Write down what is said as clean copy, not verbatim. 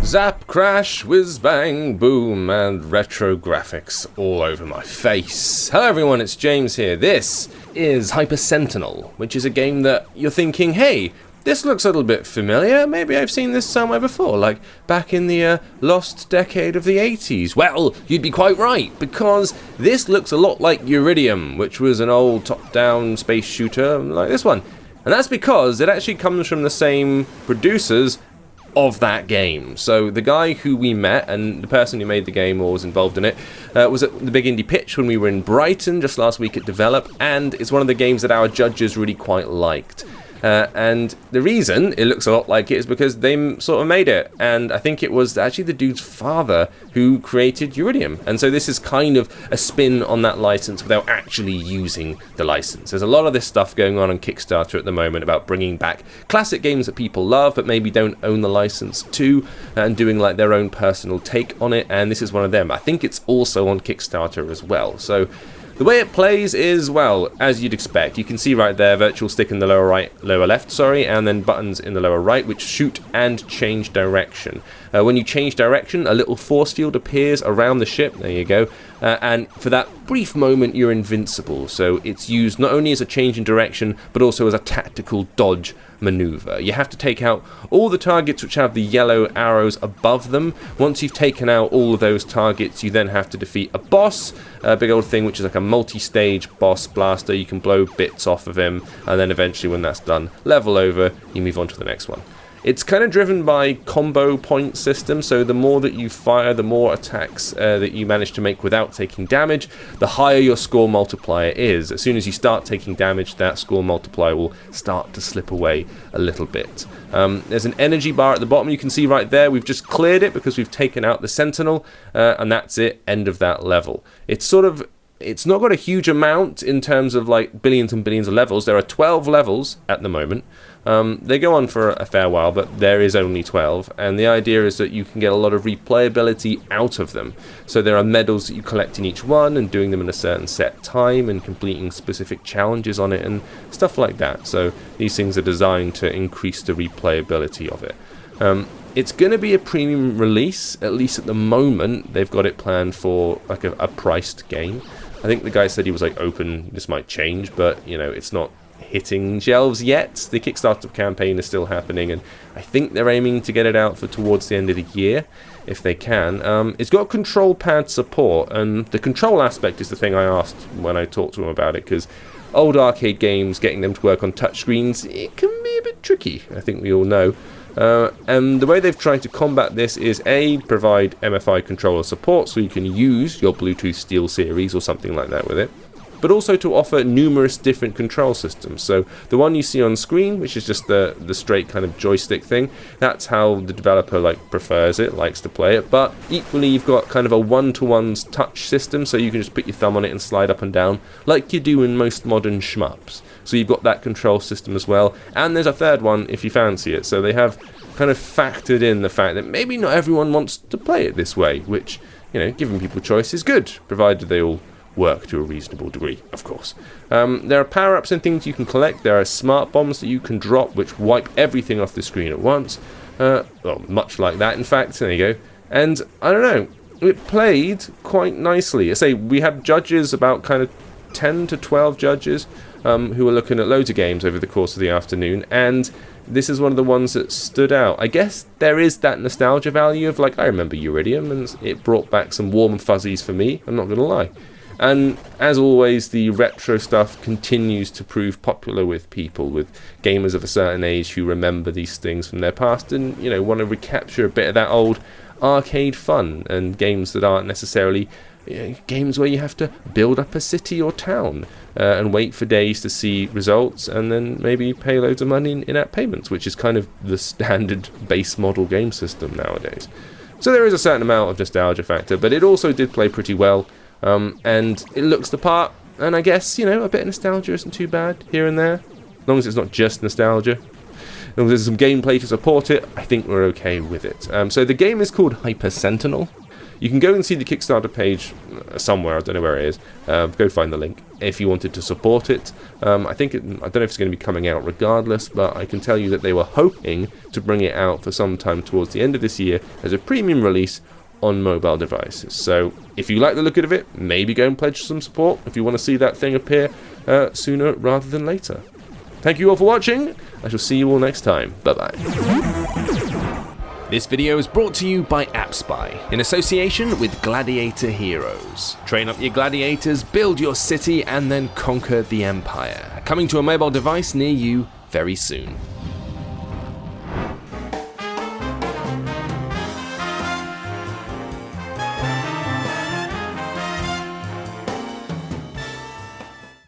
Zap, crash, whiz, bang, boom, and retro graphics all over my face. Hello everyone, it's James here. This is Sentinel, which is a game that you're thinking, hey, this looks a little bit familiar, maybe I've seen this somewhere before, like back in the lost decade of the 80s. Well, you'd be quite right, because this looks a lot like URIDIUM, which was an old top-down space shooter like this one. And that's because it actually comes from the same producers of that game. So the guy who we met and the person who made the game or was involved in it was at the big indie pitch when we were in Brighton just last week at Develop, and it's one of the games that our judges really quite liked. And the reason it looks a lot like it is because they sort of made it, and I think it was actually the dude's father who created URIDIUM, and so this is kind of a spin on that license without actually using the license. There's a lot of this stuff going on Kickstarter at the moment about bringing back classic games that people love but maybe don't own the license to, and doing like their own personal take on it, and this is one of them. I think it's also on Kickstarter as well. So the way it plays is, well, as you'd expect. You can see right there, virtual stick in the lower left, and then buttons in the lower right, which shoot and change direction. When you change direction, a little force field appears around the ship. There you go. And for that brief moment, you're invincible. So it's used not only as a change in direction, but also as a tactical dodge maneuver. You have to take out all the targets which have the yellow arrows above them. Once you've taken out all of those targets, you then have to defeat a boss, a big old thing which is like a multi-stage boss blaster. You can blow bits off of him, and then eventually when that's done, level over, you move on to the next one. It's kind of driven by combo point system, so the more that you fire, the more attacks that you manage to make without taking damage, the higher your score multiplier is. As soon as you start taking damage, that score multiplier will start to slip away a little bit. There's an energy bar at the bottom, you can see right there. We've just cleared it because we've taken out the Sentinel, and that's it, end of that level. It's not got a huge amount in terms of like billions and billions of levels. There are 12 levels at the moment. They go on for a fair while, but there is only 12, and the idea is that you can get a lot of replayability out of them. So there are medals that you collect in each one, and doing them in a certain set time, and completing specific challenges on it, and stuff like that. So these things are designed to increase the replayability of it. It's going to be a premium release, at least at the moment. They've got it planned for like a priced game. I think the guy said he was like open, this might change, but you know, it's not hitting shelves yet. The Kickstarter campaign is still happening, and I think they're aiming to get it out for towards the end of the year, if they can. It's got control pad support, and the control aspect is the thing I asked when I talked to them about it, because old arcade games, getting them to work on touchscreens, it can be a bit tricky, I think we all know. And the way they've tried to combat this is A, provide MFI controller support so you can use your Bluetooth Steel series or something like that with it, but also to offer numerous different control systems. So the one you see on screen, which is just the straight kind of joystick thing, that's how the developer prefers it, likes to play it. But equally, you've got kind of a one-to-one touch system, so you can just put your thumb on it and slide up and down like you do in most modern shmups. So you've got that control system as well, and there's a third one if you fancy it. So they have kind of factored in the fact that maybe not everyone wants to play it this way, which, you know, giving people choice is good, provided they all work to a reasonable degree, of course. There are power-ups and things you can collect. There are smart bombs that you can drop, which wipe everything off the screen at once. Well, much like that, in fact. There you go. And, I don't know, it played quite nicely. I say, we had judges, about kind of 10 to 12 judges, who were looking at loads of games over the course of the afternoon, and this is one of the ones that stood out. I guess there is that nostalgia value of, like, I remember URIDIUM, and it brought back some warm fuzzies for me, I'm not going to lie. And as always, the retro stuff continues to prove popular with people, with gamers of a certain age who remember these things from their past and, you know, want to recapture a bit of that old arcade fun, and games that aren't necessarily games where you have to build up a city or town and wait for days to see results, and then maybe pay loads of money in in-app payments, which is kind of the standard base model game system nowadays. So there is a certain amount of nostalgia factor, but it also did play pretty well, and it looks the part, and I guess, you know, a bit of nostalgia isn't too bad here and there, as long as it's not just nostalgia. As long as there's some gameplay to support it, I think we're okay with it. So the game is called Sentinel. You can go and see the Kickstarter page somewhere, I don't know where it is, go find the link if you wanted to support it. I don't know if it's going to be coming out regardless, but I can tell you that they were hoping to bring it out for some time towards the end of this year as a premium release on mobile devices. So if you like the look of it, maybe go and pledge some support if you want to see that thing appear sooner rather than later. Thank you all for watching. I shall see you all next time. Bye-bye. This video is brought to you by AppSpy, in association with Gladiator Heroes. Train up your gladiators, build your city, and then conquer the empire. Coming to a mobile device near you very soon.